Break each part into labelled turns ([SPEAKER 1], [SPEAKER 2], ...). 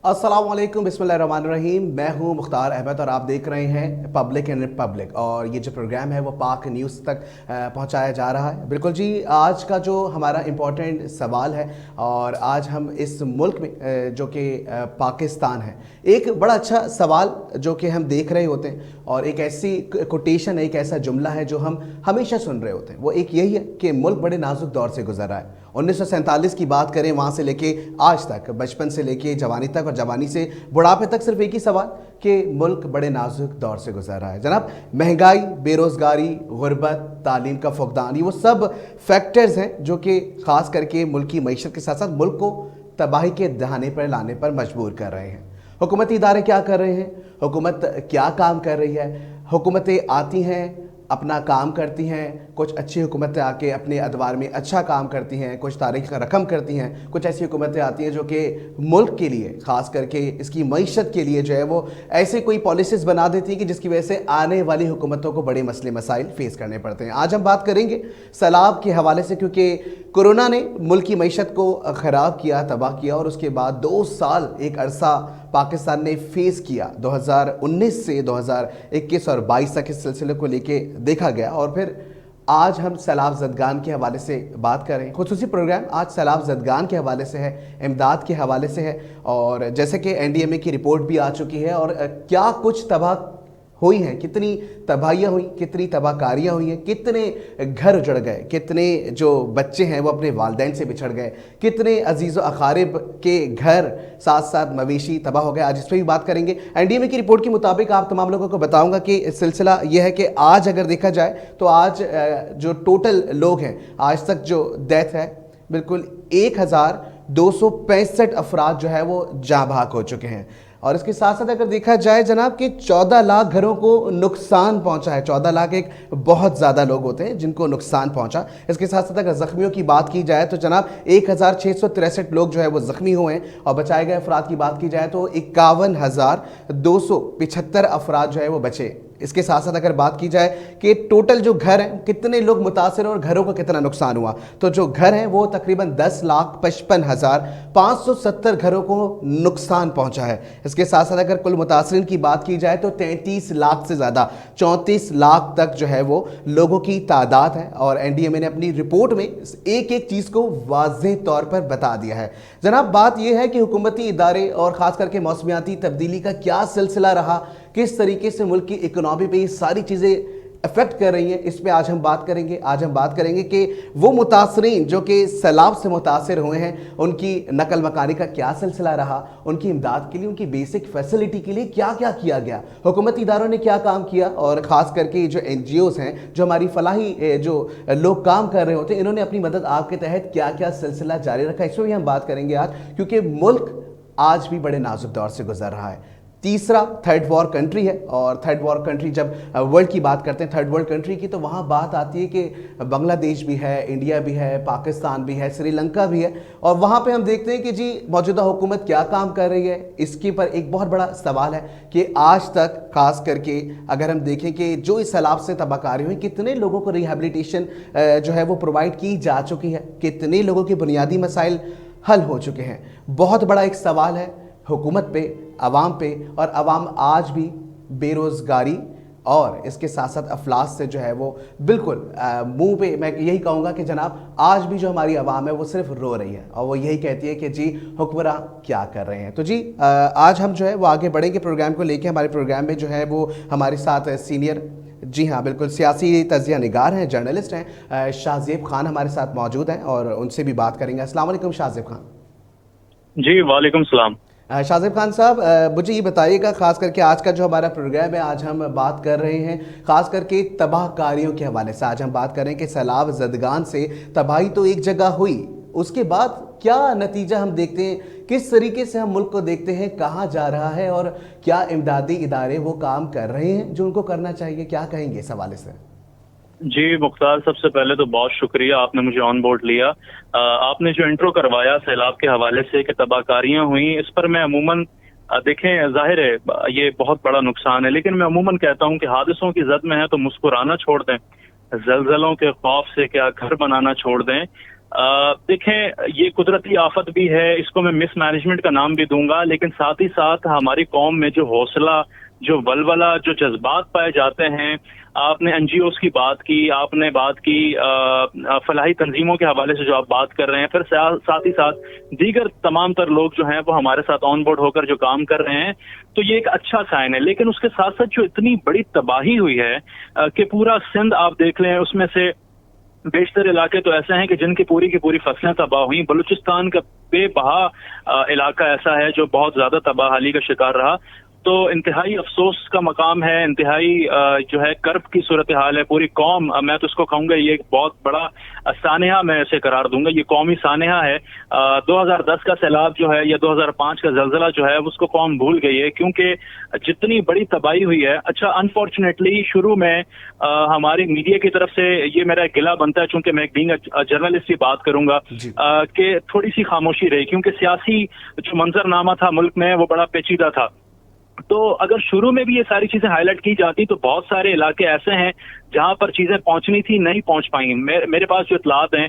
[SPEAKER 1] अस्सलाम वालेकुम, बिस्मिल्लाहिर्रहमानिर्रहीम। मैं हूं मुख्तार अहमद और आप देख रहे हैं पब्लिक एंड रिपब्लिक। और ये जो प्रोग्राम है वो पाक न्यूज़ तक पहुंचाया जा रहा है। बिल्कुल जी, आज का जो हमारा इम्पोर्टेंट सवाल है, और आज हम इस मुल्क में जो कि पाकिस्तान है, एक बड़ा अच्छा सवाल जो कि हम देख रहे होते हैं, और एक ऐसी कोटेशन है, एक ऐसा जुमला है जो हम हमेशा सुन रहे होते हैं। वो एक यही है कि मुल्क बड़े नाजुक दौर से गुजर रहा है। 1947 की बात करें, वहाँ से लेके आज तक, बचपन से लेके जवानी तक और जवानी से बुढ़ापे तक सिर्फ एक ही सवाल कि मुल्क बड़े नाजुक दौर से गुजर रहा है जनाब। महंगाई, बेरोज़गारी, गुर्बत, तालीम का फुकदान, ये वो सब फैक्टर्स हैं जो कि ख़ास करके मुल्क की मईशत के साथ साथ मुल्क को तबाही के दहाने पर लाने पर मजबूर कर रहे हैं। हुकूमती इदारे क्या कर रहे हैं, हुकूमत क्या काम कर रही है। हुकूमतें आती हैं, अपना काम करती हैं, कुछ अच्छी हुकूमतें आके अपने अदवार में अच्छा काम करती हैं, कुछ तारीख का रकम करती हैं। कुछ ऐसी हुकूमतें आती हैं जो कि मुल्क के लिए, ख़ास करके इसकी मईशत के लिए जो है वो ऐसे कोई पॉलिसीज़ बना देती हैं कि जिसकी वजह से आने वाली हुकूमतों को बड़े मसले मसाइल फेस करने पड़ते हैं। आज हम बात करेंगे सैलाब के हवाले से, क्योंकि कोरोना ने मुल्क की मईशत को ख़राब किया, तबाह किया, और उसके बाद 2 साल एक अरसा पाकिस्तान ने फेस किया। 2019 से 2021 और 22 तक इस सिलसिले को लेके देखा गया। और फिर आज हम सैलाब ज़दगान के हवाले से बात करें। खुसूसी प्रोग्राम आज सैलाब ज़दगान के हवाले से है, इमदाद के हवाले से है, और जैसे कि NDMA की रिपोर्ट भी आ चुकी है, और क्या कुछ तबाह हुई हैं, कितनी तबाहियाँ हुई, कितनी तबाहकारियाँ हुई हैं, कितने घर उजड़ गए, कितने जो बच्चे हैं वो अपने वालिदैन से बिछड़ गए, कितने अजीज़ व अकारिब के घर साथ साथ मवेशी तबाह हो गए। आज इस पर भी बात करेंगे। NDMA की रिपोर्ट के मुताबिक आप तमाम लोगों को बताऊंगा कि सिलसिला ये है कि आज अगर देखा जाए तो आज जो टोटल लोग हैं, आज तक जो डेथ है, बिल्कुल 1265 अफराद जो है वो जाँ भाग हो चुके हैं। और इसके साथ साथ अगर देखा जाए जनाब कि 14 लाख घरों को नुकसान पहुंचा है। 14 लाख एक बहुत ज़्यादा लोग होते हैं जिनको नुकसान पहुंचा। इसके साथ साथ अगर ज़ख्मियों की बात की जाए तो जनाब 1663 लोग जो है वो ज़ख्मी हुए हैं, और बचाए गए अफराद की बात की जाए तो 51,275 अफराद जो है वो बचे। इसके साथ साथ अगर बात की जाए कि टोटल जो घर हैं, कितने लोग मुतासिर और घरों को कितना नुकसान हुआ, तो जो घर हैं वो तकरीबन 10,55,570 घरों को नुकसान पहुंचा है। इसके साथ साथ अगर कुल मुतासरीन की बात की जाए तो 33 लाख से ज़्यादा, 34 लाख तक जो है वो लोगों की तादाद है। और NDMA ने अपनी रिपोर्ट में एक एक चीज़ को वाज़ेह तौर पर बता दिया है। जनाब, बात यह है कि हुकूमती इदारे और ख़ास करके मौसमियाती तब्दीली का क्या सिलसिला रहा, किस तरीके से मुल्क की इकोनॉमी पे ये सारी चीज़ें अफेक्ट कर रही हैं, इस पे आज हम बात करेंगे। आज हम बात करेंगे कि वो मुतासरीन जो कि सैलाब से मुतासर हुए हैं, उनकी नकल मकानी का क्या सिलसिला रहा, उनकी इमदाद के लिए, उनकी बेसिक फैसिलिटी के लिए क्या क्या किया गया, हुकूमती इदारों ने क्या काम किया, और ख़ास करके जो NGOs हैं, जो हमारी फलाही जो लोग काम कर रहे होते हैं, इन्होंने अपनी मदद आपके तहत क्या क्या सिलसिला जारी रखा, इस पर भी हम बात करेंगे आज। क्योंकि मुल्क आज भी बड़े नाजुक दौर से गुजर रहा है। तीसरा थर्ड वॉर कंट्री है, और थर्ड वॉर कंट्री जब वर्ल्ड की बात करते हैं, थर्ड वर्ल्ड कंट्री की, तो वहाँ बात आती है कि बांग्लादेश भी है, इंडिया भी है, पाकिस्तान भी है, श्रीलंका भी है। और वहाँ पे हम देखते हैं कि जी मौजूदा हुकूमत क्या काम कर रही है। इसके पर एक बहुत बड़ा सवाल है कि आज तक खास करके अगर हम देखें कि जो इस सैलाब से तबाहकारी हुई, कितने लोगों को रिहेबिलिटेशन जो है वो प्रोवाइड की जा चुकी है, कितने लोगों के बुनियादी मसाइल हल हो चुके हैं। बहुत बड़ा एक सवाल है हुकूमत पे, अवाम पे, और अवाम आज भी बेरोज़गारी और इसके साथ साथ अफलास से जो है वो बिल्कुल मुंह पे, मैं यही कहूँगा कि जनाब आज भी जो हमारी अवाम है वो सिर्फ रो रही है, और वो यही कहती है कि जी हुक्मरान क्या कर रहे हैं। तो जी आज हम जो है वो आगे बढ़ेंगे प्रोग्राम को लेके। हमारे प्रोग्राम में जो है वो हमारे साथ सीनियर, जी हाँ बिल्कुल, सियासी तजिया निगार हैं, जर्नलिस्ट हैं, शाहजेब खान हमारे साथ मौजूद हैं, और उनसे भी बात करेंगे। अस्सलाम वालेकुम शाहजेब खान।
[SPEAKER 2] जी वालेकुम सलाम।
[SPEAKER 1] शाहजेब खान साहब, मुझे ये बताइएगा, ख़ास करके आज का जो हमारा प्रोग्राम है, आज हम बात कर रहे हैं ख़ास करके तबाहकारियों के हवाले से। आज हम बात करें कि सैलाब ज़दगान से तबाही तो एक जगह हुई, उसके बाद क्या नतीजा हम देखते हैं, किस तरीके से हम मुल्क को देखते हैं, कहाँ जा रहा है, और क्या इमदादी इदारे वो काम कर रहे हैं जो उनको करना चाहिए, क्या कहेंगे इस हवाले से?
[SPEAKER 2] जी मुख्तार, सबसे पहले तो बहुत शुक्रिया, आपने मुझे ऑन बोर्ड लिया। आपने जो इंट्रो करवाया सैलाब के हवाले से कि तबाहकारियाँ हुई, इस पर मैं अमूमन देखें, जाहिर है ये बहुत बड़ा नुकसान है, लेकिन मैं अमूमन कहता हूँ कि हादसों की जद में है तो मुस्कुराना छोड़ दें, जलजलों के खौफ से क्या घर बनाना छोड़ दें। देखें ये कुदरती आफत भी है, इसको मैं मिस मैनेजमेंट का नाम भी दूंगा, लेकिन साथ ही साथ हमारी कौम में जो हौसला, जो वलवला, जो जज्बात पाए जाते हैं, आपने एनजीओज की बात की, आपने बात की फलाही तंजीमों के हवाले से जो आप बात कर रहे हैं, फिर साथ ही साथ दीगर तमाम तर लोग जो हैं वो हमारे साथ ऑन बोर्ड होकर जो काम कर रहे हैं, तो ये एक अच्छा साइन है। लेकिन उसके साथ साथ जो इतनी बड़ी तबाही हुई है कि पूरा सिंध आप देख लें, उसमें से बेशतर इलाके तो ऐसे हैं कि जिनकी की पूरी फसलें तबाह हुई। बलूचिस्तान का बेबहा इलाका ऐसा है जो बहुत ज्यादा तबाहाली का शिकार रहा। तो इंतहाई अफसोस का मकाम है, इंतहाई जो है कर्ब की सूरत हाल है। पूरी कौम, मैं तो इसको कहूंगा ये एक बहुत बड़ा सानेहा मैं इसे करार दूंगा, ये कौमी सानेहा है। 2010 का सैलाब जो है या 2005 का जलजला जो है उसको कौम भूल गई है, क्योंकि जितनी बड़ी तबाही हुई है। अच्छा, अनफॉर्चुनेटली शुरू में हमारी मीडिया की तरफ से ये मेरा गिला बनता है, चूंकि मैं बीइंग जर्नलिस्ट ही बात करूंगा, कि थोड़ी सी खामोशी रही, क्योंकि सियासी जो मंजरनामा था मुल्क में वो बड़ा पेचीदा था। तो अगर शुरू में भी ये सारी चीजें हाईलाइट की जाती तो बहुत सारे इलाके ऐसे हैं जहां पर चीजें पहुंचनी थी, नहीं पहुंच पाई। मेरे पास जो इतलात हैं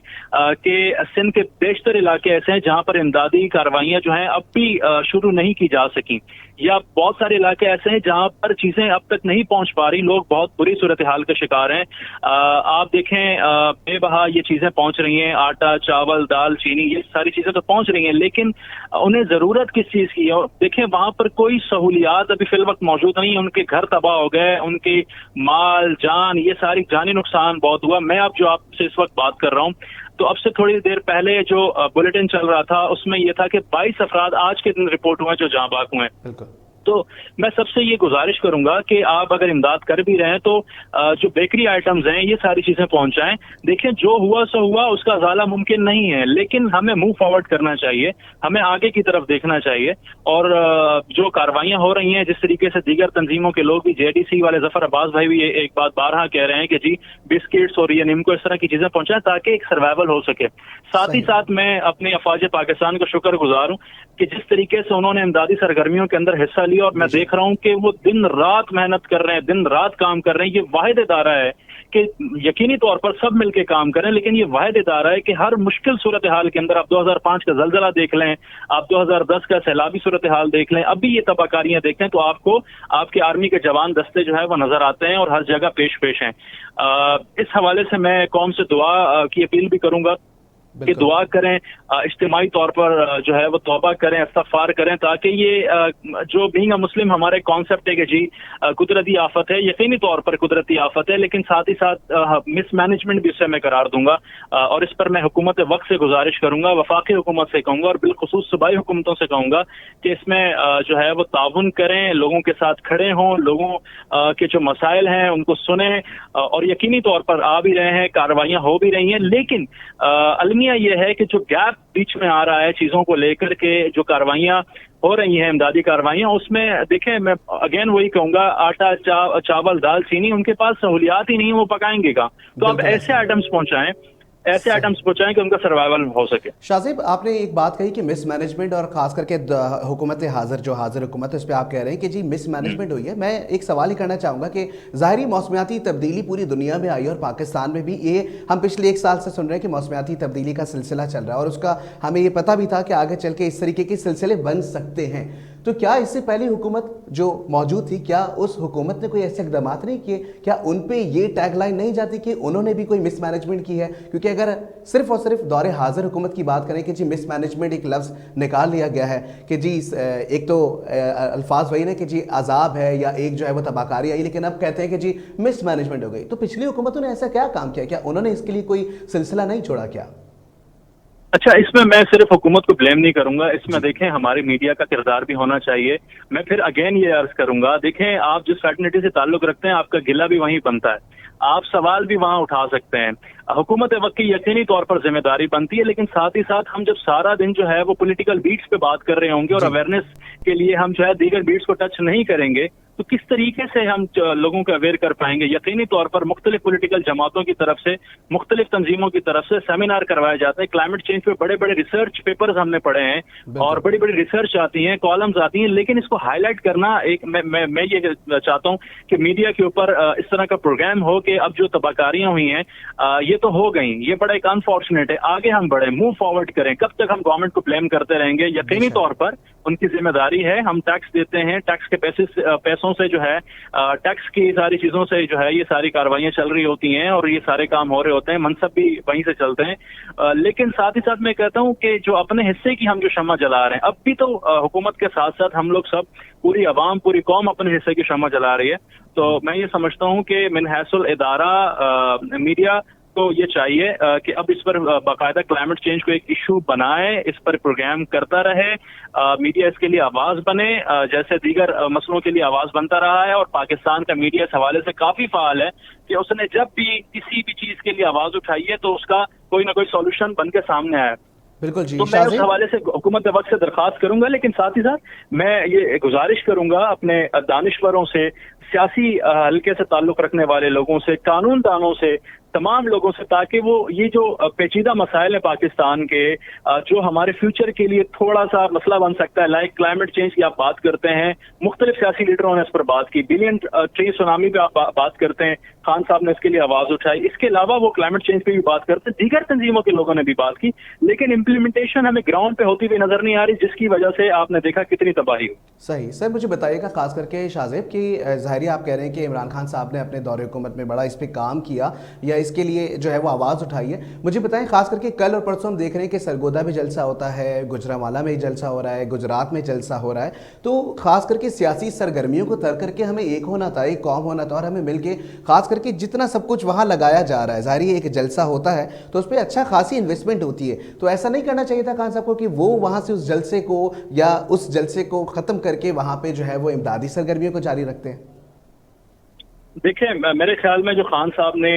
[SPEAKER 2] कि सिंध के बेशतर इलाके ऐसे हैं जहां पर इमदादी कार्रवाइयां जो हैं अब भी शुरू नहीं की जा सकी, या बहुत सारे इलाके ऐसे हैं जहां पर चीजें अब तक नहीं पहुंच पा रही, लोग बहुत बुरी सूरत हाल का शिकार हैं। आप देखें बेबहा ये चीजें पहुंच रही हैं, आटा, चावल, दाल, चीनी, ये सारी चीजें तो पहुंच रही हैं, लेकिन उन्हें जरूरत किस चीज की है? और देखें वहां पर कोई सहूलियात अभी फिल वक्त मौजूद नहीं है। उनके घर तबाह हो गए, उनके माल जान, ये सारी जानी नुकसान बहुत हुआ। मैं अब जो आपसे इस वक्त बात कर रहा हूँ, तो अब से थोड़ी देर पहले जो बुलेटिन चल रहा था उसमें यह था कि 22 अफराद आज के दिन रिपोर्ट हुए जो जाँ बाक हुए। तो मैं सबसे ये गुजारिश करूंगा कि आप अगर इमदाद कर भी रहे हैं तो जो बेकरी आइटम्स हैं ये सारी चीजें पहुंचाएं। देखिए जो हुआ सो हुआ, उसका अजाला मुमकिन नहीं है, लेकिन हमें मूव फॉरवर्ड करना चाहिए, हमें आगे की तरफ देखना चाहिए। और जो कार्रवाइयां हो रही हैं, जिस तरीके से दीगर तंजीमों के लोग भी, जेडीसी वाले जफर अब्बास भाई भी एक बात बारहा कह रहे हैं कि जी बिस्किट्स और ये निम्को इस तरह की चीजें पहुंचाएं ताकि एक सर्वाइवल हो सके। साथ ही साथ मैं अपने अफवाज पाकिस्तान का शुक्रगुजार हूं कि जिस तरीके से उन्होंने इमदादी सरगर्मियों के अंदर हिस्सा लिया, और मैं देख रहा हूं कि वो दिन रात मेहनत कर रहे हैं, दिन रात काम कर रहे हैं। ये वाहिद इदारा है कि यकीनी तौर पर सब मिलकर काम करें, लेकिन ये वाहिद इदारा है कि हर मुश्किल सूरत हाल के अंदर, आप 2005 का जलजला देख लें, आप 2010 का सैलाबी सूरत हाल देख लें, अभी ये तबाहकारियां देख लें, तो आपको आपके आर्मी के जवान दस्ते जो है वो नजर आते हैं और हर जगह पेश हैं। इस हवाले से मैं कौम से दुआ की अपील भी करूंगा कि दुआ करें, इज्तिमाई तौर पर जो है वो तौबा करें, इस्तग़फ़ार करें, ताकि ये जो बीइंग अ मुस्लिम हमारे कॉन्सेप्ट है कि जी कुदरती आफत है, यकीनी तौर पर कुदरती आफत है, लेकिन साथ ही साथ मिस मैनेजमेंट भी इससे मैं करार दूंगा। और इस पर मैं हुकूमत वक्त से गुजारिश करूंगा, वफाकी हुकूमत से कहूंगा और बिलखुसूस सूबाई हुकूमतों से कहूंगा कि इसमें जो है वो ताउन करें, लोगों के साथ खड़े हों, लोगों के जो मसाइल हैं उनको सुने, और यकीनी तौर पर आ भी रहे हैं, कार्रवाइयां हो भी रही हैं। लेकिन अलमिया ये है कि जो गैप बीच में आ रहा है चीजों को लेकर के, जो कार्रवाइयां हो रही हैं, इमदादी कार्रवाइयां, उसमें देखें मैं अगेन वही कहूंगा, आटा, चावल, दाल, चीनी, उनके पास सहूलियात ही नहीं, वो पकाएंगे का। तो आप ऐसे आइटम्स पहुंचाएं, ऐसे आइटम्स पहुंचाएं कि उनका सर्वाइवल हो सके।
[SPEAKER 1] शाहज़ेब, आपने एक बात कही कि मिस मैनेजमेंट, और खास करके हुकूमत हाजिर हुकूमत है, उस पर आप कह रहे हैं कि जी मिस मैनेजमेंट हुई है। मैं एक सवाल ही करना चाहूँगा कि ज़ाहिरी मौसमियाती तब्दीली पूरी दुनिया में आई और पाकिस्तान में भी ये हम पिछले 1 साल से सुन रहे हैं कि मौसमियाती तब्दीली का सिलसिला चल रहा है, और उसका हमें ये पता भी था कि आगे चल के इस तरीके के सिलसिले बन सकते हैं। तो क्या इससे पहली हुकूमत जो मौजूद थी, क्या उस हुकूमत ने कोई ऐसे इक़दाम नहीं किए? क्या उन पे ये टैगलाइन नहीं जाती कि उन्होंने भी कोई मिस मैनेजमेंट की है? क्योंकि अगर सिर्फ और सिर्फ दौरे हाजिर हुकूमत की बात करें कि जी मिस मैनेजमेंट एक लफ्ज़ निकाल लिया गया है कि जी एक तो अल्फाज वही ना कि जी अजाब है या एक जो है वो तबाहकारी आई, लेकिन अब कहते हैं कि जी मिस मैनेजमेंट हो गई। तो पिछली हुकूमतों ने ऐसा क्या काम किया? क्या उन्होंने इसके लिए कोई सिलसिला नहीं छोड़ा क्या?
[SPEAKER 2] अच्छा, इसमें मैं सिर्फ हुकूमत को ब्लेम नहीं करूंगा, इसमें देखें हमारे मीडिया का किरदार भी होना चाहिए। मैं फिर अगेन ये अर्ज करूंगा, देखें आप जिस फैटर्निटी से ताल्लुक रखते हैं, आपका गिला भी वहीं बनता है, आप सवाल भी वहां उठा सकते हैं। हुकूमत वक्त की यकीनी तौर पर जिम्मेदारी बनती है, लेकिन साथ ही साथ हम जब सारा दिन जो है वो पॉलिटिकल बीट्स पे बात कर रहे होंगे और अवेयरनेस के लिए हम जो है दीगर बीट्स को टच नहीं करेंगे, تو کس طریقے سے ہم لوگوں کو اویئر کر پائیں گے؟ یقینی طور پر مختلف پولیٹیکل جماعتوں کی طرف سے، مختلف تنظیموں کی طرف سے سیمینار کروائے جاتے ہیں. کلائمیٹ چینج پہ بڑے بڑے ریسرچ پیپرز ہم نے پڑھے ہیں اور بڑی بڑی ریسرچ آتی ہیں، کالمز آتی ہیں، لیکن اس کو ہائی لائٹ کرنا ایک میں یہ چاہتا ہوں کہ میڈیا کے اوپر اس طرح کا پروگرام ہو کہ اب جو تباہ کاریاں ہوئی ہیں یہ تو ہو گئیں، یہ بڑا ایک انفارچونیٹ ہے، آگے ہم بڑھیں، موو فارورڈ کریں. کب تک ہم گورنمنٹ کو بلیم کرتے رہیں گے؟ یقینی طور پر ان کی ذمہ داری ہے. ہم ٹیکس دیتے ہیں، ٹیکس کے پیسوں سے جو ہے، ٹیکس کی ساری چیزوں سے جو ہے یہ ساری کاروائیاں چل رہی ہوتی ہیں اور یہ سارے کام ہو رہے ہوتے ہیں، منصب بھی وہیں سے چلتے ہیں. لیکن ساتھ ہی ساتھ میں کہتا ہوں کہ جو اپنے حصے کی ہم جو شمع جلا رہے ہیں، اب بھی تو حکومت کے ساتھ ساتھ ہم لوگ سب، پوری عوام، پوری قوم اپنے حصے کی شمع جلا رہی ہے. تو میں یہ سمجھتا ہوں کہ من حیث الادارہ میڈیا کو یہ چاہیے کہ اب اس پر باقاعدہ کلائمیٹ چینج کو ایک ایشو بنائے، اس پر پروگرام کرتا رہے، میڈیا اس کے لیے آواز بنے جیسے دیگر مسئلوں کے لیے آواز بنتا رہا ہے. اور پاکستان کا میڈیا اس حوالے سے کافی فعال ہے کہ اس نے جب بھی کسی بھی چیز کے لیے آواز اٹھائی ہے تو اس کا کوئی نہ کوئی سولوشن بن کے سامنے آیا.
[SPEAKER 1] بالکل جی.
[SPEAKER 2] تو میں اس حوالے سے حکومت وقت سے درخواست کروں گا، لیکن ساتھ ہی ساتھ میں یہ گزارش کروں گا اپنے دانشوروں سے، سیاسی حلقے سے تعلق رکھنے والے لوگوں سے، قانون دانوں سے، تمام لوگوں سے، تاکہ وہ یہ جو پیچیدہ مسائل ہیں پاکستان کے، جو ہمارے فیوچر کے لیے تھوڑا سا مسئلہ بن سکتا ہے، لائک کلائمیٹ چینج کی آپ بات کرتے ہیں، مختلف سیاسی لیڈروں نے اس پر بات کی، بلین ٹری سونامی پہ آپ بات کرتے ہیں، خان صاحب نے اس کے لیے آواز اٹھائی. اس کے علاوہ وہ کلائمیٹ چینج پہ بھی بات کرتے ہیں، دیگر تنظیموں کے لوگوں نے بھی بات کی، لیکن امپلیمنٹیشن ہمیں گراؤنڈ پہ ہوتی ہوئی نظر نہیں آ رہی، جس کی وجہ سے آپ نے دیکھا کتنی تباہی ہوئی.
[SPEAKER 1] صحیح. سر مجھے بتائیے گا خاص کر کے شاہزیب کہ ظاہری آپ کہہ رہے ہیں کہ عمران خان صاحب نے اپنے دور حکومت میں بڑا اس پہ کام کیا یا اس کے لیے جو ہے وہ آواز اٹھائی ہے. مجھے بتائیں خاص کر کے کل اور پرسوں ہم دیکھ رہے ہیں کہ سرگودا میں جلسہ ہوتا ہے، گجرانوالہ میں جلسہ ہو رہا ہے، گجرات میں جلسہ ہو رہا ہے. تو خاص کر کے سیاسی سرگرمیوں کو ترک کر کے ہمیں ایک ہونا تھا، ایک قوم ہونا تھا، اور ہمیں مل کے خاص کر کے جتنا سب کچھ وہاں لگایا جا رہا ہے، ظاہری ایک جلسہ ہوتا ہے تو اس پہ اچھا خاصی انویسٹمنٹ ہوتی ہے. تو ایسا نہیں کرنا چاہیے تھا خان صاحب کو کہ وہ وہاں سے اس جلسے کو یا اس جلسے کو ختم کر کے وہاں پہ جو ہے وہ امدادی سرگرمیوں کو جاری رکھتے ہیں؟
[SPEAKER 2] دیکھیں میرے خیال میں جو خان صاحب نے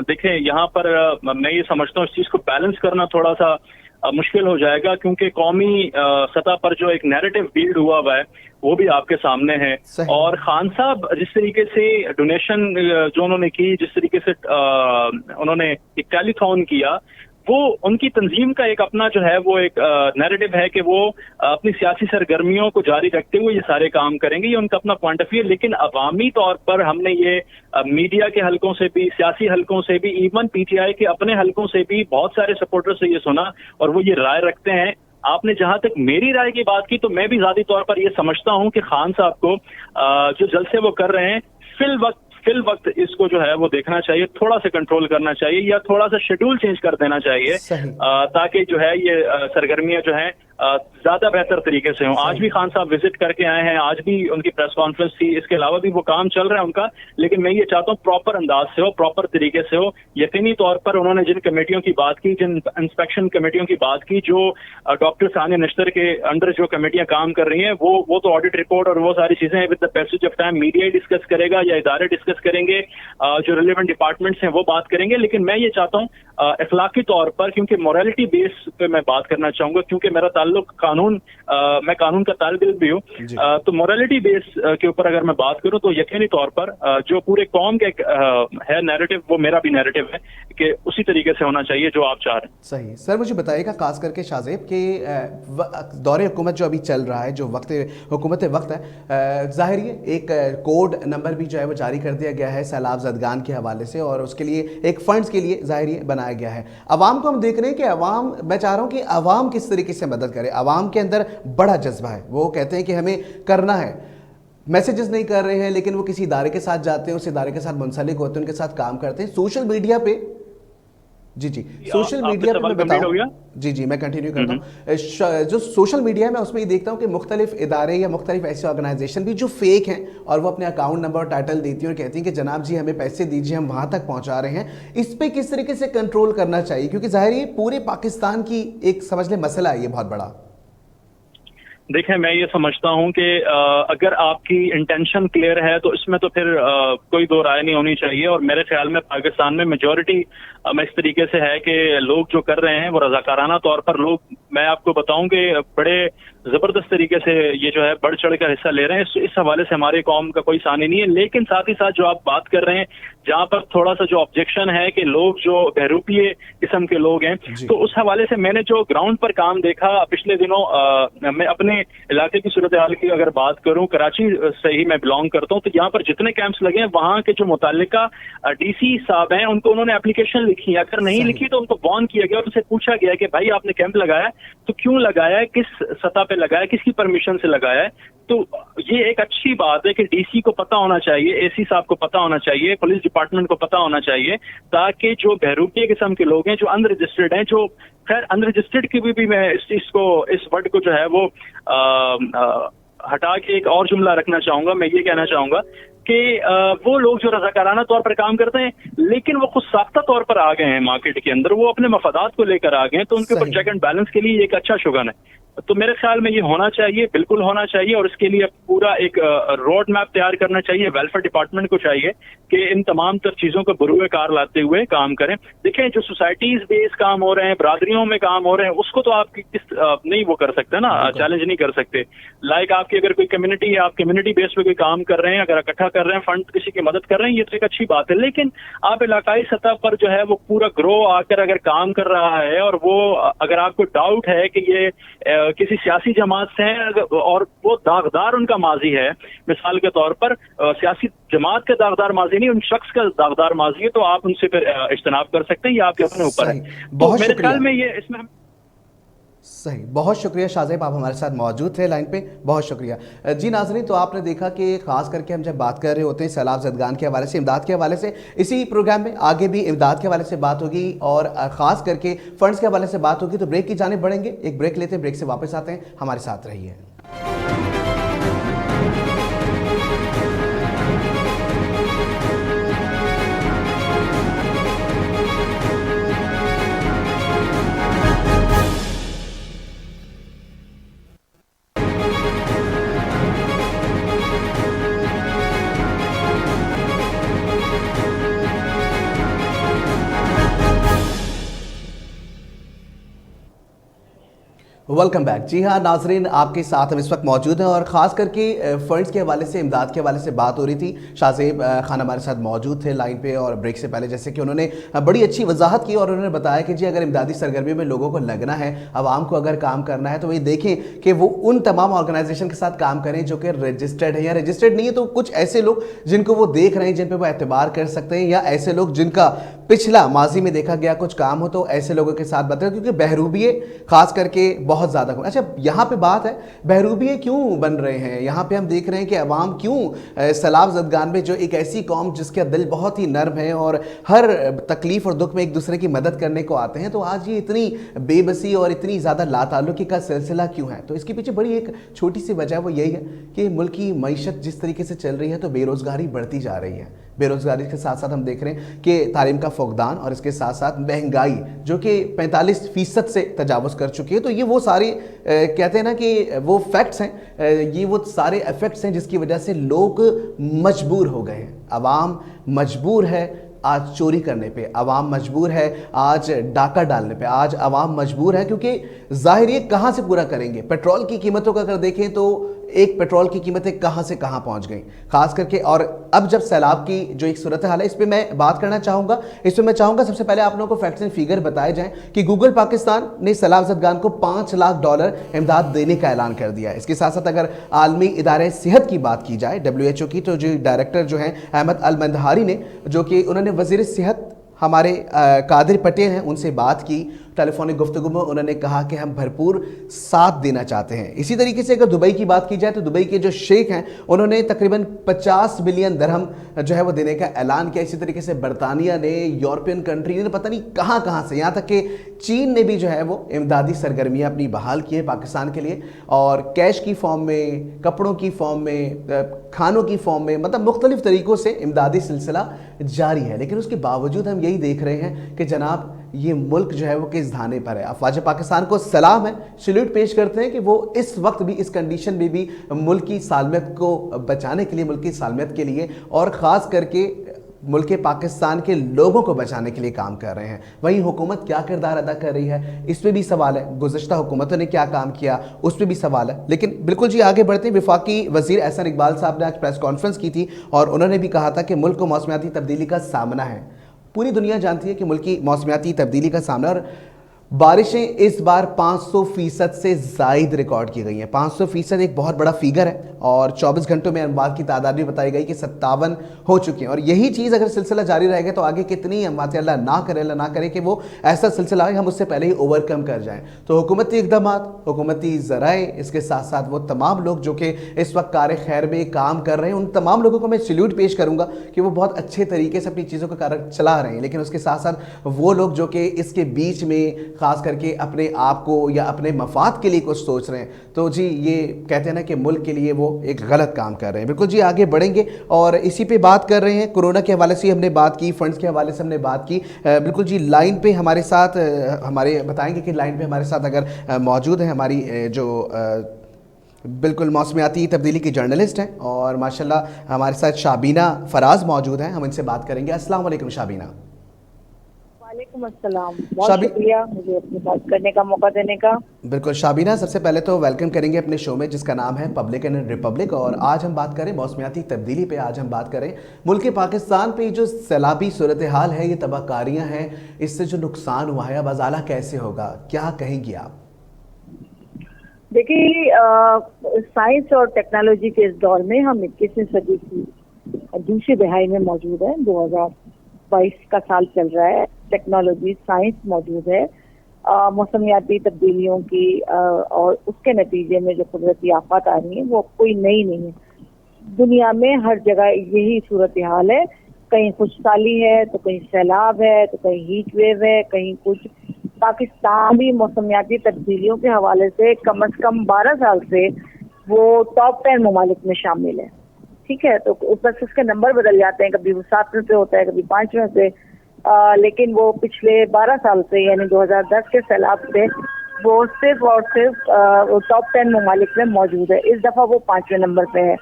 [SPEAKER 2] دیکھیں یہاں پر میں یہ سمجھتا ہوں اس چیز کو بیلنس کرنا تھوڑا سا مشکل ہو جائے گا، کیونکہ قومی سطح پر جو ایک نیریٹو بلڈ ہوا ہوا ہے وہ بھی آپ کے سامنے ہے. اور خان صاحب جس طریقے سے ڈونیشن جو انہوں نے کی، جس طریقے سے انہوں نے ایک ٹیلی تھون کیا، وہ ان کی تنظیم کا ایک اپنا جو ہے وہ ایک نیریٹو ہے کہ وہ اپنی سیاسی سرگرمیوں کو جاری رکھتے ہوئے یہ سارے کام کریں گے، یہ ان کا اپنا پوائنٹ آف ویو. لیکن عوامی طور پر ہم نے یہ میڈیا کے حلقوں سے بھی، سیاسی حلقوں سے بھی، ایون پی ٹی آئی کے اپنے حلقوں سے بھی بہت سارے سپورٹر سے یہ سنا اور وہ یہ رائے رکھتے ہیں. آپ نے جہاں تک میری رائے کی بات کی تو میں بھی ذاتی طور پر یہ سمجھتا ہوں کہ خان صاحب کو جو جلسے وہ کر رہے ہیں فی الوقت اس کو جو ہے وہ دیکھنا چاہیے، تھوڑا سا کنٹرول کرنا چاہیے یا تھوڑا سا شیڈول چینج کر دینا چاہیے تاکہ جو ہے یہ سرگرمیاں جو ہیں زیادہ بہتر طریقے سے ہوں. آج بھی خان صاحب وزٹ کر کے آئے ہیں، آج بھی ان کی پریس کانفرنس تھی، اس کے علاوہ بھی وہ کام چل رہا ہے ان کا، لیکن میں یہ چاہتا ہوں پراپر انداز سے ہو، پراپر طریقے سے ہو. یقینی طور پر انہوں نے جن کمیٹیوں کی بات کی، جن انسپیکشن کمیٹیوں کی بات کی، جو ڈاکٹر ثانیہ نشتر کے انڈر جو کمیٹیاں کام کر رہی ہیں، وہ تو آڈٹ رپورٹ اور وہ ساری چیزیں with the passage of time media discuss کرے گا یا ادارے ڈسکس کریں گے، جو ریلیونٹ ڈپارٹمنٹس ہیں وہ بات کریں گے. لیکن میں یہ چاہتا ہوں اخلاقی طور پر، کیونکہ مورالٹی بیس پہ میں بات کرنا چاہوں گا، کیونکہ میرا تعلق میں قانون کا طالب علم بھی ہوں، تو مورالٹی بیس کے اوپر اگر میں بات کروں تو یقینی طور پر جو پورے قوم کا ہے نیریٹو، وہ میرا بھی نیریٹو ہے کہ اسی طریقے سے ہونا چاہیے جو آپ چاہ رہے ہیں.
[SPEAKER 1] صحیح. سر مجھے بتائیے گا خاص کر کے شاہزیب کہ دور حکومت جو ابھی چل رہا ہے، جو وقت حکومت وقت ہے، ظاہر ہے ایک کوڈ نمبر بھی جو ہے وہ جاری کر دیا گیا ہے سیلاب زدگان کے حوالے سے، اور اس کے لیے ایک فنڈز کے لیے ظاہر ہے بنایا گیا ہے. عوام کو ہم دیکھ رہے ہیں کہ عوام، میں چاہ رہا ہوں کہ عوام کس طریقے سے مدد کرے. عوام کے اندر بڑا جذبہ ہے، وہ کہتے ہیں کہ ہمیں کرنا ہے، میسیجز نہیں کر رہے ہیں لیکن وہ کسی ادارے کے ساتھ جاتے ہیں، اس ادارے کے ساتھ منسلک ہوتے ہیں، ان کے ساتھ کام کرتے ہیں. سوشل میڈیا پہ جی سوشل میڈیا پہ میں بتاؤں، جی میں کنٹینیو کرتا ہوں. جو سوشل میڈیا ہے میں اس میں یہ دیکھتا ہوں کہ مختلف ادارے یا مختلف ایسے آرگنائزیشن بھی جو فیک ہیں اور وہ اپنے اکاؤنٹ نمبر اور ٹائٹل دیتی ہیں اور کہتی ہیں کہ جناب جی ہمیں پیسے دیجیے، ہم وہاں تک پہنچا رہے ہیں. اس پہ کس طریقے سے کنٹرول کرنا چاہیے؟ کیونکہ ظاہر ہے پورے پاکستان کی ایک سمجھ لیں مسئلہ ہے یہ بہت بڑا.
[SPEAKER 2] دیکھیں میں یہ سمجھتا ہوں کہ اگر آپ کی انٹینشن کلیئر ہے تو اس میں تو پھر کوئی دو رائے نہیں ہونی چاہیے. اور میرے خیال میں پاکستان میں میجورٹی میں اس طریقے سے ہے کہ لوگ جو کر رہے ہیں وہ رضاکارانہ طور پر لوگ، میں آپ کو بتاؤں کہ بڑے زبردست طریقے سے یہ جو ہے بڑھ چڑھ کر حصہ لے رہے ہیں. اس حوالے سے ہماری قوم کا کوئی ثانی نہیں ہے. لیکن ساتھ ہی ساتھ جو آپ بات کر رہے ہیں جہاں پر تھوڑا سا جو آبجیکشن ہے کہ لوگ جو بہروپیے قسم کے لوگ ہیں، تو اس حوالے سے میں نے جو گراؤنڈ پر کام دیکھا پچھلے دنوں، میں اپنے علاقے کی صورتحال کی اگر بات کروں، کراچی سے ہی میں بلانگ کرتا ہوں، تو یہاں پر جتنے کیمپس لگے ہیں وہاں کے جو متعلقہ ڈی سی صاحب ہیں انہوں نے اپلیکیشن لکھی ہے. اگر نہیں لکھی تو ان کو وارن کیا گیا اور ان سے پوچھا گیا کہ بھائی آپ نے کیمپ لگایا تو کیوں لگایا ہے، کس سطح پہ لگایا ہے، کس کی پرمیشن سے لگایا ہے. تو یہ ایک اچھی بات ہے کہ ڈی سی کو پتا ہونا چاہیے، اے سی صاحب کو پتا ہونا چاہیے، پولیس ڈپارٹمنٹ کو پتا ہونا چاہیے، تاکہ جو بہروپیے قسم کے لوگ ہیں، جو ان رجسٹرڈ ہیں، جو خیر ان رجسٹرڈ کی بھی میں اس چیز کو، اس ورڈ کو جو ہے وہ ہٹا کے ایک اور جملہ رکھنا چاہوں گا. میں یہ کہنا چاہوں گا کہ وہ لوگ جو رضاکارانہ طور پر کام کرتے ہیں لیکن وہ خود ساختہ طور پر آ گئے ہیں مارکیٹ کے اندر، وہ اپنے مفادات کو لے کر آ گئے ہیں، تو ان کے اوپر چیک اینڈ بیلنس کے لیے ایک اچھا شگن ہے. تو میرے خیال میں یہ ہونا چاہیے، بالکل ہونا چاہیے، اور اس کے لیے پورا ایک روڈ میپ تیار کرنا چاہیے. ویلفیئر ڈپارٹمنٹ کو چاہیے کہ ان تمام تر چیزوں کو بروئے کار لاتے ہوئے کام کریں. دیکھیں جو سوسائٹیز بیس کام ہو رہے ہیں، برادریوں میں کام ہو رہے ہیں، اس کو تو آپ نہیں وہ کر سکتے نا، چیلنج نہیں کر سکتے. لائک آپ کی اگر کوئی کمیونٹی ہے، آپ کمیونٹی بیس پہ کوئی کام کر رہے ہیں، اگر اکٹھا کر رہے ہیں فنڈ، کسی کی مدد کر رہے ہیں، یہ تو ایک اچھی بات ہے. لیکن آپ علاقائی سطح پر جو ہے وہ پورا گروہ آ کر اگر کام کر رہا ہے، اور وہ اگر آپ کو ڈاؤٹ ہے کہ یہ کسی سیاسی جماعت سے ہیں اور وہ داغدار ان کا ماضی ہے، مثال کے طور پر سیاسی جماعت کا داغدار ماضی نہیں، ان شخص کا داغدار ماضی ہے، تو آپ ان سے پھر اجتناب کر سکتے ہیں، یہ آپ کے اپنے اوپر ہے. تو میرے خیال میں یہ اس میں
[SPEAKER 1] صحیح. بہت شکریہ شاہ زیب، آپ ہمارے ساتھ موجود تھے لائن پہ، بہت شکریہ. جی ناظرین، تو آپ نے دیکھا کہ خاص کر کے ہم جب بات کر رہے ہوتے ہیں سیلاب زدگان کے حوالے سے، امداد کے حوالے سے، اسی پروگرام میں آگے بھی امداد کے حوالے سے بات ہوگی اور خاص کر کے فنڈز کے حوالے سے بات ہوگی. تو بریک کی جانب بڑھیں گے، ایک بریک لیتے ہیں، بریک سے واپس آتے ہیں، ہمارے ساتھ رہیے. Welcome back. جی ہاں ناظرین، آپ کے ساتھ ہم اس وقت موجود ہیں اور خاص کر کے فنڈز کے حوالے سے، امداد کے حوالے سے بات ہو رہی تھی. شاہ زیب خان ہمارے ساتھ موجود تھے لائن پہ، اور بریک سے پہلے جیسے کہ انہوں نے بڑی اچھی وضاحت کی اور انہوں نے بتایا کہ جی اگر امدادی سرگرمی میں لوگوں کو لگنا ہے، عوام کو اگر کام کرنا ہے، تو وہ یہ دیکھیں کہ وہ ان تمام آرگنائزیشن کے ساتھ کام کریں جو کہ رجسٹرڈ ہیں، یا رجسٹرڈ نہیں ہے تو کچھ ایسے لوگ جن کو وہ دیکھ رہے ہیں، جن پہ وہ اعتبار کر سکتے ہیں، یا ایسے لوگ جن کا پچھلا ماضی میں دیکھا گیا کچھ کام ہو، تو ایسے لوگوں کے ساتھ بتائیں، کیونکہ بہروبیے خاص کر کے بہت زیادہ. اچھا یہاں پہ بات ہے بہروبیے کیوں بن رہے ہیں. یہاں پہ ہم دیکھ رہے ہیں کہ عوام کیوں سیلاب زدگان میں، جو ایک ایسی قوم جس کا دل بہت ہی نرم ہے اور ہر تکلیف اور دکھ میں ایک دوسرے کی مدد کرنے کو آتے ہیں، تو آج یہ اتنی بے بسی اور اتنی زیادہ لا تعلقی کا سلسلہ کیوں ہے. تو اس کے پیچھے بڑی ایک چھوٹی سی وجہ وہ یہی ہے کہ ملک کی معیشت جس طریقے سے چل رہی ہے تو بے روزگاری بڑھتی جا رہی ہے. بے روزگاری کے ساتھ ساتھ ہم دیکھ رہے ہیں کہ تعلیم کا فقدان، اور اس کے ساتھ ساتھ مہنگائی جو کہ 45% سے تجاوز کر چکی ہے. تو یہ وہ ساری کہتے ہیں نا کہ وہ فیکٹس ہیں، یہ وہ سارے ایفیکٹس ہیں جس کی وجہ سے لوگ مجبور ہو گئے ہیں. عوام مجبور ہے آج چوری کرنے پہ، عوام مجبور ہے آج ڈاکہ ڈالنے پہ، آج عوام مجبور ہے کیونکہ ظاہر یہ کہاں سے پورا کریں گے. پیٹرول کی قیمتوں کا اگر دیکھیں تو ایک پیٹرول کی قیمتیں کہاں سے کہاں پہنچ گئیں خاص کر کے. اور اب جب سیلاب کی جو ایک صورتحال ہے اس پہ میں بات کرنا چاہوں گا. اس پہ میں چاہوں گا سب سے پہلے آپ لوگوں کو فیکٹس اینڈ فیگر بتائے جائیں کہ گوگل پاکستان نے سیلاب زدگان کو $5 لاکھ امداد دینے کا اعلان کر دیا ہے. اس کے ساتھ ساتھ اگر عالمی ادارے صحت کی بات کی جائے WHO کی، تو جو ڈائریکٹر جو ہیں احمد المندہاری نے، جو کہ انہوں نے وزیر صحت ہمارے قادر پٹیل ہیں ان سے بات کی ٹیلی فونک گفتگو میں، انہوں نے کہا کہ ہم بھرپور ساتھ دینا چاہتے ہیں. اسی طریقے سے اگر دبئی کی بات کی جائے تو دبئی کے جو شیخ ہیں انہوں نے تقریباً 50 بلین درہم جو ہے وہ دینے کا اعلان کیا. اسی طریقے سے برطانیہ نے، یورپین کنٹری نے، پتہ نہیں کہاں کہاں سے، یہاں تک کہ چین نے بھی جو ہے وہ امدادی سرگرمیاں اپنی بحال کی ہیں پاکستان کے لیے، اور کیش کی فارم میں، کپڑوں کی فارم میں، کھانوں کی فارم میں، مطلب مختلف طریقوں سے امدادی سلسلہ جاری ہے. لیکن اس کے باوجود ہم یہی دیکھ رہے ہیں کہ جناب یہ ملک جو ہے وہ کس دھانے پر ہے. افواج پاکستان کو سلام ہے، سلیوٹ پیش کرتے ہیں کہ وہ اس وقت بھی، اس کنڈیشن میں بھی ملک کی سالمیت کو بچانے کے لیے، ملک کی سالمیت کے لیے، اور خاص کر کے मुल्क पाकिस्तान के लोगों को बचाने के लिए काम कर रहे हैं। वहीं हुकूमत क्या किरदार अदा कर रही है, इस पे भी सवाल है। गुज़श्ता हुकूमतों ने क्या काम किया, उस पर भी सवाल है। लेकिन बिल्कुल जी आगे बढ़ते हैं। वफाकी वज़ीर एहसन इकबाल साहब ने आज प्रेस कॉन्फ्रेंस की थी और उन्होंने भी कहा था कि मुल्क को मौसमियाती तब्दीली का सामना है। पूरी दुनिया जानती है कि मुल्क की मौसमियाती तब्दीली का सामना, और बारिशें इस बार 500% से ज़ायद रिकॉर्ड की गई हैं। 500% एक बहुत बड़ा फिगर है, और 24 घंटों में अमवात की तादाद भी बताई गई कि 57 हो चुकी हैं। और यही चीज़ अगर सिलसिला जारी रहेगा तो आगे कितनी अमवातें, अल्लाह ना करे कि वो ऐसा सिलसिला है हम उससे पहले ही ओवरकम कर जाएं। तो हुकूमती इक़दाम, हुकूमती ज़राए, इसके साथ साथ वो तमाम लोग जो कि इस वक्त कार खैर में काम कर रहे हैं, उन तमाम लोगों को मैं सैल्यूट पेश करूँगा कि वो बहुत अच्छे तरीके से अपनी चीज़ों को कार चला रहे हैं। लेकिन उसके साथ साथ वो लोग जो कि इसके बीच में खास करके अपने आप को या अपने मफाद के लिए कुछ सोच रहे हैं, तो जी ये कहते हैं ना कि मुल्क के लिए वो एक गलत काम कर रहे हैं। बिल्कुल जी आगे बढ़ेंगे और इसी पे बात कर रहे हैं। कोरोना के हवाले से हमने बात की, फंड्स के हवाले से हमने बात की। बिल्कुल जी लाइन पे हमारे साथ हमारे बताएंगे कि लाइन पे हमारे साथ अगर मौजूद है हमारी जो बिल्कुल मौसमियाती तब्दीली की जर्नलिस्ट हैं, और माशाल्लाह हमारे साथ शाबीना फराज मौजूद हैं। हम इनसे बात करेंगे। अस्सलाम वालेकुम शाबीना।
[SPEAKER 3] वालेकुम अस्सलाम, बहुत शुक्रिया मुझे अपनी बात करने का मौका देने का।
[SPEAKER 1] बिल्कुल शाबीना, सबसे पहले तो वेलकम करेंगे अपने शो में जिसका नाम है पब्लिक एंड रिपब्लिक, और आज हम बात करें मौसमियाती तब्दीली पे। आज हम बात करें मुल्क पाकिस्तान पे जो सैलाबी सूरत हाल है, ये तबाहकारियाँ हैं, इससे जो नुकसान हुआ है अब अजाला कैसे होगा, क्या कहेंगी आप?
[SPEAKER 3] देखिए, साइंस और टेक्नोलॉजी के इस दौर में हम 21वीं सदी की दूसरी दहाई में मौजूद है। 2022 का साल चल रहा है। टेक्नोलॉजी, साइंस मौजूद है। मौसमियाती तब्दीलियों की और उसके नतीजे में जो कुदरती आफत आ रही है वो कोई नई नहीं है। दुनिया में हर जगह यही सूरत हाल है। कहीं खुशहाली है तो कहीं सैलाब है तो कहीं हीट वेव है, कहीं कुछ। पाकिस्तान भी मौसमियाती तब्दीलियों के हवाले से कम से कम 12 साल से वो टॉप 10 ममालिक में शामिल है। ठीक है, तो बस उसके नंबर बदल जाते हैं, कभी वो 7वें पे होता है, कभी 5वें पे। लेकिन वो पिछले 12 साल से यानी 2010 के सैलाब से वो सिर्फ और सिर्फ टॉप 10 ममालिक में मौजूद है। इस दफा वो 5वें नंबर पे है।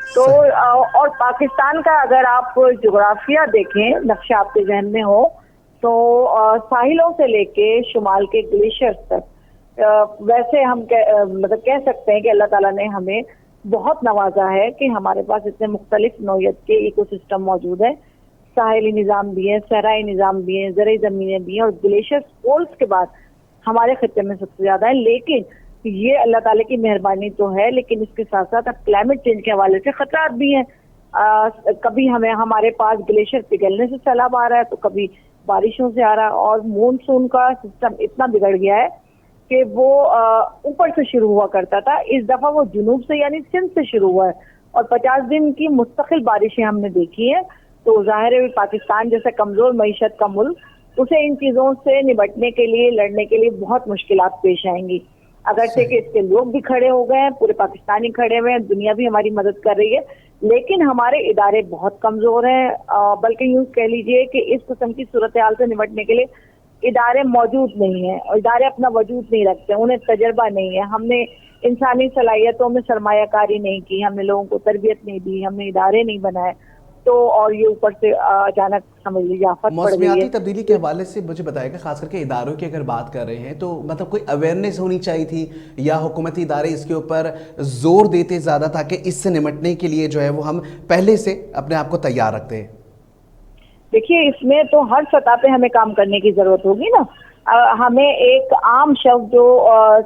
[SPEAKER 3] तो और पाकिस्तान का अगर आप जोग्राफिया देखें, नक्शा आपके जहन में हो, तो साहिलों से लेके शुमाल के ग्लेशियर्स तक वैसे हम मतलब कह सकते हैं कि अल्लाह ताला ने हमें बहुत नवाजा है कि हमारे पास इतने मुख्तलिफ नौयत के इकोसिस्टम मौजूद है। साहिली निज़ाम भी है, सहराई निज़ाम भी है, ज़रई ज़मीनें भी हैं, और ग्लेशियर्स पोल्स के बाद हमारे खत्ते में सबसे ज़्यादा है। लेकिन ये अल्लाह ताला की मेहरबानी तो है, लेकिन इसके साथ साथ अब क्लाइमेट चेंज के हवाले से खतरात भी हैं। कभी हमारे पास ग्लेशियर पिघलने से सैलाब आ रहा है, तो कभी बारिशों से आ रहा है। और मॉनसून का सिस्टम इतना बिगड़ गया है कि वो ऊपर से शुरू हुआ करता था, इस दफा वो जुनूब से यानी सिंध से शुरू हुआ है, और 50 दिन की मुस्तकिल बारिशें हमने देखी हैं। तो जाहिर है पाकिस्तान जैसा कमजोर मईशत का मुल्क, उसे इन चीजों से निपटने के लिए, लड़ने के लिए बहुत मुश्किलात पेश आएंगी। अगरचे कि इसके लोग भी खड़े हो गए हैं, पूरे पाकिस्तानी खड़े हुए हैं, दुनिया भी हमारी मदद कर रही है, लेकिन हमारे इदारे बहुत कमजोर हैं। बल्कि यूं कह लीजिए कि इस किस्म की सूरत हाल से निपटने के लिए इदारे मौजूद नहीं है, और इदारे अपना वजूद नहीं रखते, उन्हें तजर्बा नहीं है। हमने इंसानी सलाहियतों में सरमायाकारी नहीं की, हमने लोगों को तरबियत नहीं दी, हमने इदारे नहीं बनाए, तो और ये ऊपर से अचानक समझ लीजिए आफत पड़ गई है।
[SPEAKER 1] मौसमियाती तब्दीली के हवाले से मुझे बताएगा, खास करके इदारों की अगर बात कर रहे हैं, तो मतलब कोई अवेयरनेस होनी चाहिए थी, या हुकूमती इदारे इसके ऊपर जोर देते ज़्यादा ताकि इससे निपटने के लिए जो है वो हम पहले से अपने आप को तैयार रखते हैं?
[SPEAKER 3] देखिए, इसमें तो हर सतह पे हमें काम करने की जरूरत होगी ना। हमें एक आम शख्स जो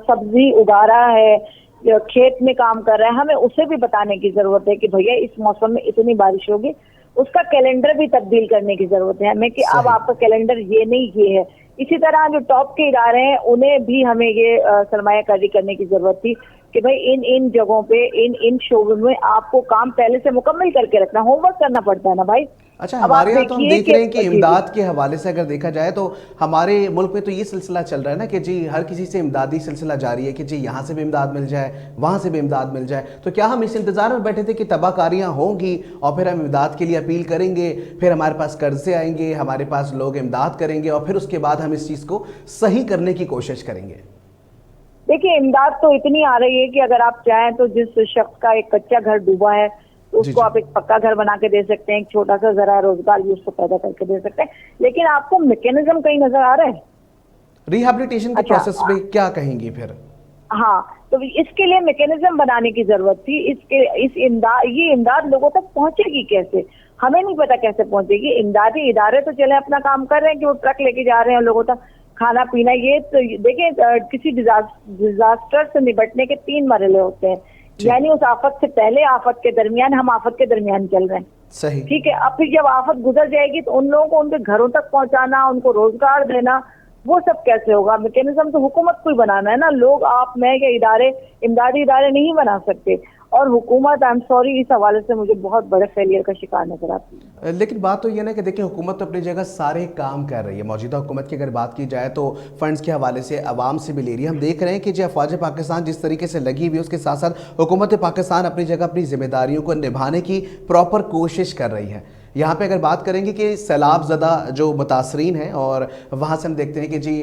[SPEAKER 3] सब्जी उगा रहा है, खेत में काम कर रहा है, हमें उसे भी बताने की जरूरत है कि भैया इस मौसम में इतनी बारिश होगी। उसका कैलेंडर भी तब्दील करने की जरूरत है हमें कि अब आपका कैलेंडर ये नहीं ये है। इसी तरह जो टॉप के इदारे हैं उन्हें भी हमें ये सरमायाकारी करने की जरूरत थी कि भाई इन जगहों पे इन शोबों में आपको काम पहले से मुकम्मल करके रखना, होमवर्क करना पड़ता है ना भाई।
[SPEAKER 1] अच्छा, हमारे यहाँ तो हम देख रहे हैं कि इमदाद के हवाले से अगर देखा जाए तो हमारे मुल्क में तो ये सिलसिला चल रहा है ना कि जी हर किसी से इमदादी सिलसिला जारी है कि जी यहाँ से भी इमदाद मिल जाए, वहाँ से भी इमदाद मिल जाए। तो क्या हम इस इंतज़ार में बैठे थे कि तबाहकारियाँ होंगी और फिर हम इमदाद के लिए अपील करेंगे, फिर हमारे पास कर्जे आएंगे, हमारे पास लोग इमदाद करेंगे, और फिर उसके बाद हम इस चीज़ को सही करने की कोशिश करेंगे?
[SPEAKER 3] देखिए, इमदाद तो इतनी आ रही है कि अगर आप चाहें तो जिस शख्स का एक कच्चा घर डूबा है تو اس کو آپ ایک پکا گھر بنا کے دے سکتے ہیں, ایک چھوٹا سا ذرا روزگار بھی اس کو پیدا کر کے دے سکتے ہیں, لیکن آپ کو میکینزم کہیں نظر آ رہا ہے
[SPEAKER 1] ریہیبلیٹیشن کے پروسیس میں کیا کہیں گی پھر؟
[SPEAKER 3] ہاں, تو اس کے لیے میکینزم بنانے کی ضرورت تھی. یہ امداد لوگوں تک پہنچے گی کیسے, ہمیں نہیں پتا کیسے پہنچے گی. امدادی ادارے تو چلے اپنا کام کر رہے ہیں کہ وہ ٹرک لے کے جا رہے ہیں لوگوں تک کھانا پینا. یہ تو دیکھیں کسی ڈیزاسٹر سے نبٹنے کے 3 مرحلے ہوتے ہیں, یعنی اس آفت سے پہلے, آفت کے درمیان, ہم آفت کے درمیان چل رہے ہیں.
[SPEAKER 1] صحیح,
[SPEAKER 3] ٹھیک ہے. اب پھر جب آفت گزر جائے گی تو ان لوگوں کو ان کے گھروں تک پہنچانا, ان کو روزگار دینا, وہ سب کیسے ہوگا؟ میکینزم تو حکومت کو ہی بنانا ہے نا, لوگ آپ میں یا ادارے, امدادی ادارے نہیں بنا سکتے. اور حکومت, آئی ایم سوری, اس حوالے سے مجھے بہت بڑے فیلئر کا شکار نظر آتی ہے.
[SPEAKER 1] لیکن بات تو یہ نا کہ دیکھیں حکومت تو اپنی جگہ سارے کام کر رہی ہے. موجودہ حکومت کی اگر بات کی جائے تو فنڈز کے حوالے سے عوام سے بھی لے رہی ہے. ہم دیکھ رہے ہیں کہ جو افواج پاکستان جس طریقے سے لگی ہوئی ہے, اس کے ساتھ ساتھ حکومت پاکستان اپنی جگہ اپنی ذمہ داریوں کو نبھانے کی پراپر کوشش کر رہی ہے. یہاں پہ اگر بات کریں گے کہ سیلاب زدہ جو متاثرین ہیں, اور وہاں سے ہم دیکھتے ہیں کہ جی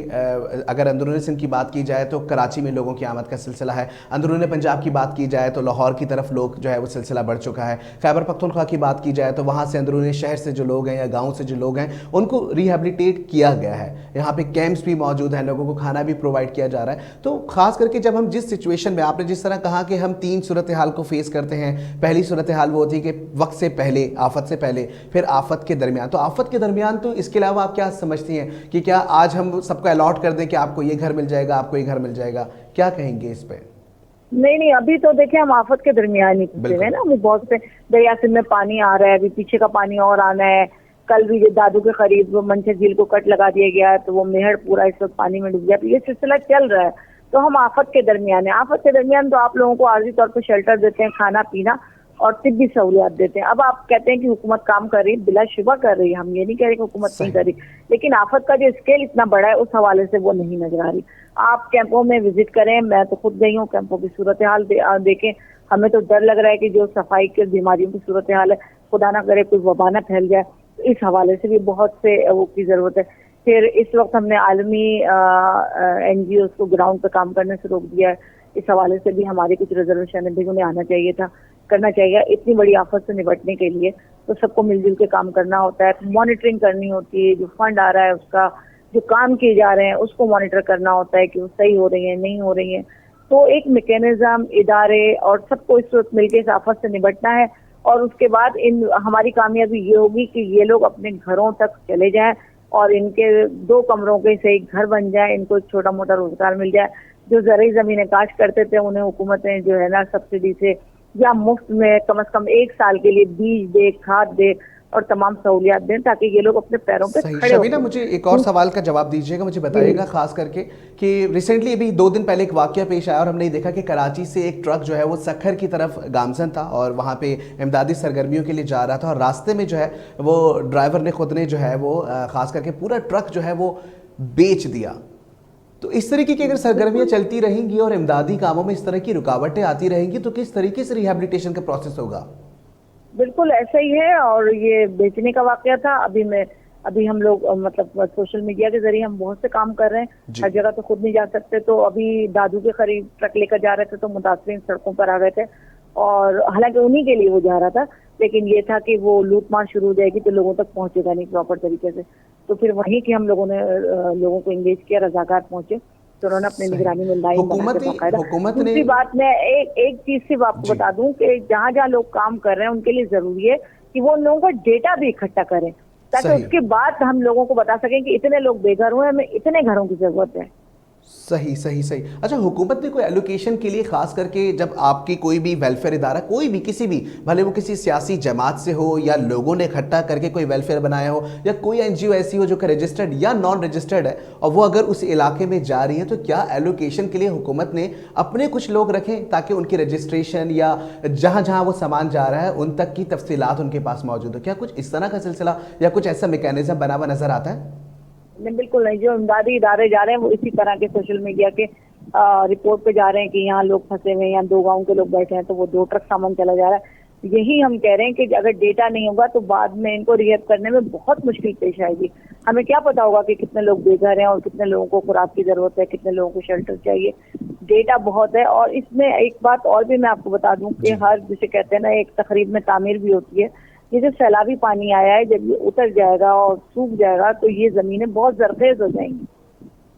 [SPEAKER 1] اگر اندرون سندھ کی بات کی جائے تو کراچی میں لوگوں کی آمد کا سلسلہ ہے, اندرون پنجاب کی بات کی جائے تو لاہور کی طرف لوگ جو ہے وہ سلسلہ بڑھ چکا ہے, خیبر پختونخوا کی بات کی جائے تو وہاں سے اندرون شہر سے جو لوگ ہیں یا گاؤں سے جو لوگ ہیں ان کو ریہیبلیٹیٹ کیا گیا ہے. یہاں پہ کیمپس بھی موجود ہیں, لوگوں کو کھانا بھی پرووائڈ کیا جا رہا ہے. تو خاص کر کے جب ہم جس سچویشن میں, آپ نے جس طرح کہا کہ ہم 3 صورتحال کو فیس کرتے ہیں, پہلی صورتحال وہ ہوتی ہے کہ وقت سے پہلے, آفت سے پہلے, پھر آفت کے درمیان. تو آفت کے درمیان تو اس کے علاوہ آپ کیا سمجھتی ہیں کہ کیا آج ہم سب کو الاٹ کر دیں کہ آپ کو یہ گھر مل جائے گا, آپ کو یہ گھر مل جائے گا, کیا کہیں گے اس پہ؟
[SPEAKER 3] نہیں, ابھی تو دیکھیں ہم آفت کے درمیان ہی پھنسے ہیں نا. ابھی بہت سے دریا سندھ میں پانی آ رہا ہے, ابھی پیچھے کا پانی اور آنا ہے. کل بھی دادو کے قریب منچھر جھیل کو کٹ لگا دیا گیا تو وہ میہر پورا اس وقت پانی میں ڈوب گیا. تو یہ سلسلہ چل رہا ہے, تو ہم آفت کے درمیان ہیں. آفت کے درمیان تو آپ لوگوں کو عارضی طور پہ شیلٹر دیتے ہیں, کھانا پینا اور طبی سہولیات دیتے ہیں. اب آپ کہتے ہیں کہ حکومت کام کر رہی, بلا شبہ کر رہی ہے, ہم یہ نہیں کہہ رہے کہ حکومت نہیں کر رہی, لیکن آفت کا جو اسکیل اتنا بڑا ہے اس حوالے سے وہ نہیں نظر آ رہی. آپ کیمپوں میں وزٹ کریں, میں تو خود گئی ہوں, کیمپوں کی صورتحال دیکھیں. ہمیں تو ڈر لگ رہا ہے کہ جو صفائی کے بیماریوں کی صورتحال ہے, خدا نہ کرے کوئی وبا نہ پھیل جائے. اس حوالے سے بھی بہت سے وہ کی ضرورت ہے. پھر اس وقت ہم نے عالمی NGOs کو گراؤنڈ پہ کام کرنے سے روک دیا ہے. اس حوالے سے بھی ہماری کچھ ریزرویشن ہے, بھی انہیں آنا چاہیے تھا, کرنا چاہیے. اتنی بڑی آفت سے نپٹنے کے لیے تو سب کو مل جل کے کام کرنا ہوتا ہے, مانیٹرنگ کرنی ہوتی ہے. جو فنڈ آ رہا ہے اس کا, جو کام کیے جا رہے ہیں اس کو مانیٹر کرنا ہوتا ہے کہ وہ صحیح ہو رہی ہیں نہیں ہو رہی ہیں. تو ایک میکینزم, ادارے اور سب کو اس وقت مل کے اس آفت سے نپٹنا ہے. اور اس کے بعد ہماری کامیابی یہ ہوگی کہ یہ لوگ اپنے گھروں تک چلے جائیں اور ان کے 2 کمروں کے سے ایک گھر بن جائے, ان کو ایک چھوٹا موٹا روزگار مل جائے. جو زرعی زمینیں کاشت کرتے تھے انہیں حکومتیں جو ہے نا سبسڈی سے یا مفت میں کم از کم 1 سال کے لیے بیج دے, کھاد دے اور تمام سہولیات دیں تاکہ یہ لوگ اپنے پیروں پہ کھڑے ہو.
[SPEAKER 1] شبینہ, مجھے ایک اور سوال کا جواب دیجیے گا, مجھے بتائیے گا خاص کر کے کہ ریسنٹلی ابھی 2 دن پہلے ایک واقعہ پیش آیا اور ہم نے دیکھا کہ کراچی سے ایک ٹرک جو ہے وہ سکھر کی طرف گامزن تھا اور وہاں پہ امدادی سرگرمیوں کے لیے جا رہا تھا, اور راستے میں جو ہے وہ ڈرائیور نے خود نے جو ہے وہ خاص کر کے پورا ٹرک جو ہے وہ بیچ دیا. تو اس طریقے کی اگر سرگرمیاں چلتی رہیں گی اور امدادی کاموں میں اس طرح کی رکاوٹیں آتی رہیں گی تو کس طریقے سے ریہیبلیٹیشن کا پروسیس ہوگا؟
[SPEAKER 3] بالکل ایسا ہی ہے. اور یہ بیچنے کا واقعہ تھا. ابھی ہم لوگ مطلب سوشل میڈیا کے ذریعے ہم بہت سے کام کر رہے ہیں. ہر جگہ تو خود نہیں جا سکتے, تو ابھی دادو کے قریب ٹرک لے کر جا رہے تھے تو متاثرین سڑکوں پر آ گئے تھے, اور حالانکہ انہی کے لیے وہ جا رہا تھا, لیکن یہ تھا کہ وہ لوٹ مار شروع ہو جائے گی تو لوگوں تک پہنچے گا نہیں پراپر طریقے سے. تو پھر وہیں کہ ہم لوگوں نے لوگوں کو انگیج کیا, رضاکار پہنچے تو انہوں نے اپنی نگرانی میں لائن بنا کے باقاعدہ. دوسری بات میں ایک چیز صرف آپ کو بتا دوں کہ جہاں جہاں لوگ کام کر رہے ہیں ان کے لیے ضروری ہے کہ وہ ان لوگوں کا ڈیٹا بھی اکٹھا کریں تاکہ اس کے بعد ہم لوگوں کو بتا سکیں کہ اتنے لوگ بے گھر ہوئے, ہمیں اتنے گھروں کی ضرورت ہے.
[SPEAKER 1] صحیح. اچھا, حکومت نے کوئی ایلوکیشن کے لیے خاص کر کے جب آپ کی کوئی بھی ویلفیئر ادارہ, کوئی بھی کسی بھی, بھلے وہ کسی سیاسی جماعت سے ہو یا لوگوں نے اکٹھا کر کے کوئی ویلفیئر بنایا ہو یا کوئی NGO ایسی ہو جو کہ رجسٹرڈ یا نان رجسٹرڈ ہے, اور وہ اگر اس علاقے میں جا رہی ہے تو کیا ایلوکیشن کے لیے حکومت نے اپنے کچھ لوگ رکھیں تاکہ ان کی رجسٹریشن یا جہاں جہاں وہ سامان جا رہا ہے ان تک کی تفصیلات ان کے پاس موجود ہو؟ کیا کچھ اس طرح کا سلسلہ یا کچھ ایسا میکینزم بنا ہوا نظر آتا ہے؟
[SPEAKER 3] نہیں, بالکل نہیں. جو امدادی ادارے جا رہے ہیں وہ اسی طرح کے سوشل میڈیا کے رپورٹ پہ جا رہے ہیں کہ یہاں لوگ پھنسے ہوئے ہیں, یہاں 2 گاؤں کے لوگ بیٹھے ہیں تو وہ 2 ٹرک سامان چلا جا رہا ہے. یہی ہم کہہ رہے ہیں کہ اگر ڈیٹا نہیں ہوگا تو بعد میں ان کو ریہیب کرنے میں بہت مشکل پیش آئے گی. ہمیں کیا پتا ہوگا کہ کتنے لوگ بے گھر ہیں اور کتنے لوگوں کو خوراک کی ضرورت ہے, کتنے لوگوں کو شیلٹر چاہیے. डेटा बहुत है। और इसमें एक बात और भी मैं आपको बता दूं कि हर, जिसे कहते हैं ना, एक तकरीब में तामीर भी होती है। ये जो सैलाबी पानी आया है, जब ये उतर जाएगा और सूख जाएगा तो ये जमीनें बहुत जरखेज हो जाएंगी,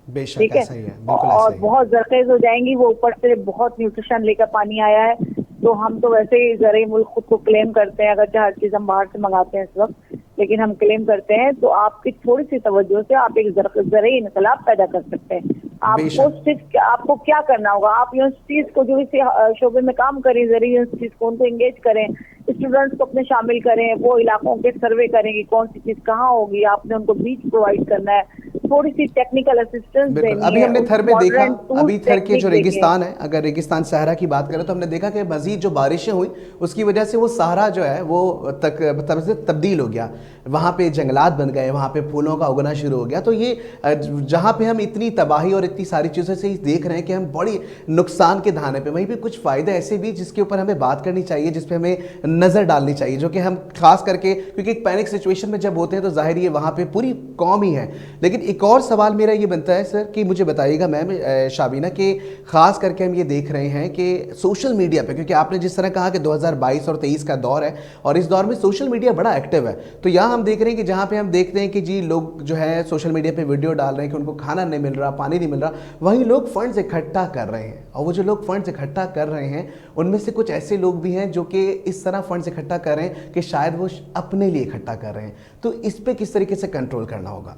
[SPEAKER 1] बेशक
[SPEAKER 3] ठीक है,
[SPEAKER 1] ऐसा ही है, बिल्कुल
[SPEAKER 3] और
[SPEAKER 1] ऐसा ही है।
[SPEAKER 3] बहुत जरखेज हो जाएंगी। वो ऊपर से बहुत न्यूट्रिशन लेकर पानी आया है। तो हम तो वैसे ही ज़राई मुल्क खुद को क्लेम करते हैं, अगर हर चीज़ हम बाहर से मंगाते हैं इस वक्त, लेकिन हम क्लेम करते हैं। तो आपकी थोड़ी सी तवज्जो से आप एक ज़राई इनकलाब पैदा कर सकते हैं। आपको सिर्फ, आपको क्या करना होगा, आप यूनिवर्सिटीज़ को जो इस शोबे में काम करें, ज़राई यूनिवर्सिटीज़ को उनको इंगेज करें, स्टूडेंट्स को अपने शामिल करें, वो इलाकों के सर्वे करें कि कौन सी चीज़ कहाँ होगी, आपने उनको बीज प्रोवाइड करना है, थोड़ी सी टेक्निकल असिस्टेंस देनी है।
[SPEAKER 1] अभी हमने थर में देखा, अभी थर के जो
[SPEAKER 3] टेक्निक
[SPEAKER 1] रेगिस्तान है, अगर रेगिस्तान सहरा की बात करें तो हमने देखा कि मजीद जो बारिशें हुई उसकी वजह से वो सहरा जो है वो तब्दील हो गया, वहाँ पे जंगलात बन गए, वहाँ पे फूलों का उगना शुरू हो गया। तो ये जहाँ पे हम इतनी तबाही और इतनी सारी चीज़ों से देख रहे हैं कि हम बड़ी नुकसान के धाने पे, वहीं पे कुछ फ़ायदे ऐसे भी जिसके ऊपर हमें बात करनी चाहिए, जिस पे हमें नज़र डालनी चाहिए, जो कि हम खास करके, क्योंकि एक पैनिक सिचुएशन में जब होते हैं तो जाहिर ये वहाँ पे पूरी कौम ही है। लेकिन एक और सवाल मेरा ये बनता है सर कि मुझे बताइएगा मैम शाबीना, कि ख़ास करके हम ये देख रहे हैं कि सोशल मीडिया पे, क्योंकि आपने जिस तरह कहा कि 2022 और 23 का दौर है और इस दौर में सोशल मीडिया बड़ा एक्टिव है, तो यहाँ हम देख रहे हैं कि जहाँ पे हम देखते हैं कि जी लोग जो है सोशल मीडिया पे वीडियो डाल रहे हैं कि उनको खाना नहीं मिल रहा, पानी नहीं मिल रहा, वहीं लोग फंड्स इकट्ठा कर रहे हैं। और वो जो लोग फंड्स इकट्ठा कर रहे हैं उनमें से कुछ ऐसे लोग भी हैं जो कि इस तरह फंड्स इकट्ठा कर रहे हैं कि शायद वो अपने लिए इकट्ठा कर रहे हैं। तो इस पे किस तरीके से कंट्रोल करना होगा?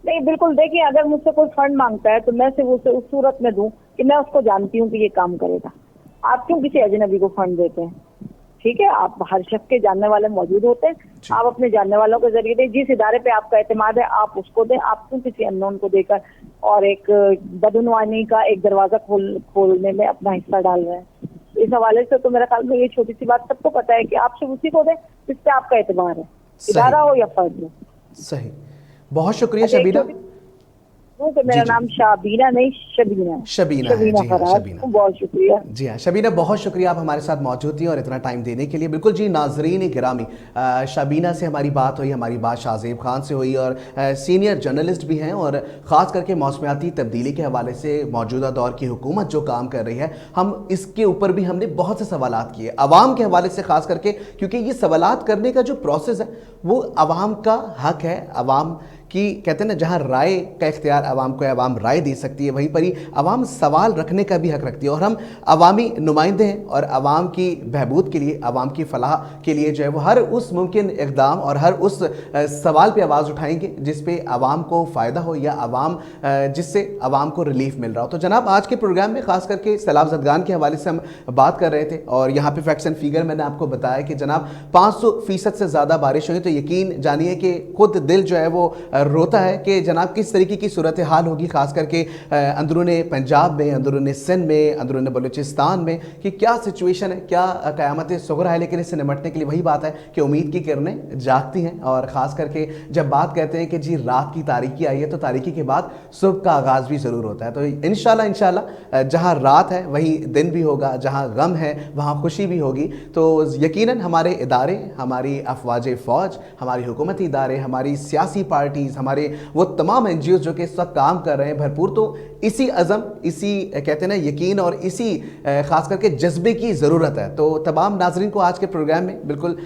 [SPEAKER 3] नहीं, बिल्कुल, देखिए, अगर मुझसे कोई फंड मांगता है तो मैं सिर्फ उसे उस सूरत में दूं कि मैं उसको जानती हूँ कि ये काम करेगा। आप क्यों किसी अजनबी को फंड देते हैं? ठीक है, आप हर शख्स के जानने वाले मौजूद होते हैं, आप अपने जानने वालों के जरिए दें। जिस इदारे पे आपका एतमाद है आप उसको दें। आप क्यों किसी अननोन को देकर और एक बदनवानी का एक दरवाजा खोलने में अपना हिस्सा डाल रहे हैं? इस हवाले से तो मेरा ख्याल में ये छोटी सी बात सबको पता है कि आप सिर्फ उसी को दें जिस पे आपका एतबार है, इदारा हो या फर्द हो।
[SPEAKER 1] सही, बहुत शुक्रिया शबीना।
[SPEAKER 3] मेरा नाम शाबीना नहीं शबीना है।
[SPEAKER 1] शबीना है, जी हाँ, शबीना।
[SPEAKER 3] बहुत शुक्रिया।
[SPEAKER 1] जी हाँ शबीना, बहुत शुक्रिया आप हमारे साथ मौजूद थी और इतना टाइम देने के लिए। बिल्कुल जी, नाजरीन गिरामी, शबीना से हमारी बात हुई, हमारी बात शाहजेब खान से हुई, और सीनियर जर्नलिस्ट भी हैं, और ख़ास करके मौसमियाती तब्दीली के हवाले से मौजूदा दौर की हुकूमत जो काम कर रही है, हम इसके ऊपर भी हमने बहुत से सवालात किए आवाम के हवाले से, ख़ास करके क्योंकि ये सवालात करने का जो प्रोसेस है वो आवाम का हक है। आवाम कि कहते हैं ना, जहाँ राय का इख्तियार आवाम को है, आवाम राय दे सकती है, वहीं पर ही आवाम सवाल रखने का भी हक रखती है। और हम अवामी नुमाइंदे हैं और आवाम की बहबूद के लिए, आवाम की फलाह के लिए जो है वो हर उस मुमकिन इक़दाम और हर उस सवाल पे आवाज़ उठाएंगे जिस पे आवाम को फ़ायदा हो या आवाम जिससे आवाम को रिलीफ मिल रहा हो। तो जनाब, आज के प्रोग्राम में ख़ास करके सैलाब ज़दगान के हवाले से हम बात कर रहे थे, और यहाँ पे फैक्ट्स एंड फिगर मैंने आपको बताया कि जनाब 500% से ज़्यादा बारिश हुई। तो यकीन जानिए कि खुद दिल जो है वो रोता है कि जनाब किस तरीके की सूरत हाल होगी, ख़ास करके अंदरून पंजाब में, अंदरून सिंध में, अंदरून बलूचिस्तान में, कि क्या सिचुएशन है, क्या क़यामत सुग़रा है। लेकिन इससे निमटने के लिए वही बात है कि उम्मीद की किरणें जागती हैं, और ख़ास करके जब बात कहते हैं कि जी रात की तारीकी आई है तो तारीकी के बाद सुबह का आगाज़ भी ज़रूर होता है। तो इंशाल्लाह जहाँ रात है वहीं दिन भी होगा, जहाँ गम है वहाँ खुशी भी होगी। तो यकीनन हमारे इदारे, हमारी अफवाज फ़ौज, हमारी हुकूमती इदारे, हमारी सियासी पार्टीज़, हमारे वो तमाम NGOs जो कि इस वक्त काम कर रहे हैं भरपूर, तो इसी अज़म, इसी कहते हैं ना यकीन और इसी ख़ास करके जज्बे की ज़रूरत है। तो तमाम नाज़रीन को आज के प्रोग्राम में बिल्कुल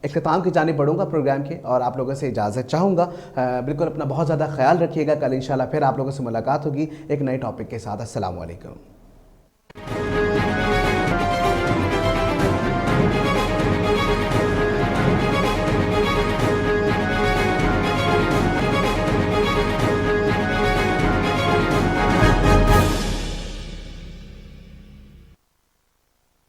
[SPEAKER 1] इख्तिताम की जानिब बढ़ूंगा प्रोग्राम के, और आप लोगों से इजाज़त चाहूँगा। बिल्कुल अपना बहुत ज़्यादा ख्याल रखिएगा। कल इंशाल्लाह फिर आप लोगों से मुलाकात होगी एक नए टॉपिक के साथ। अस्सलाम वालेकुम।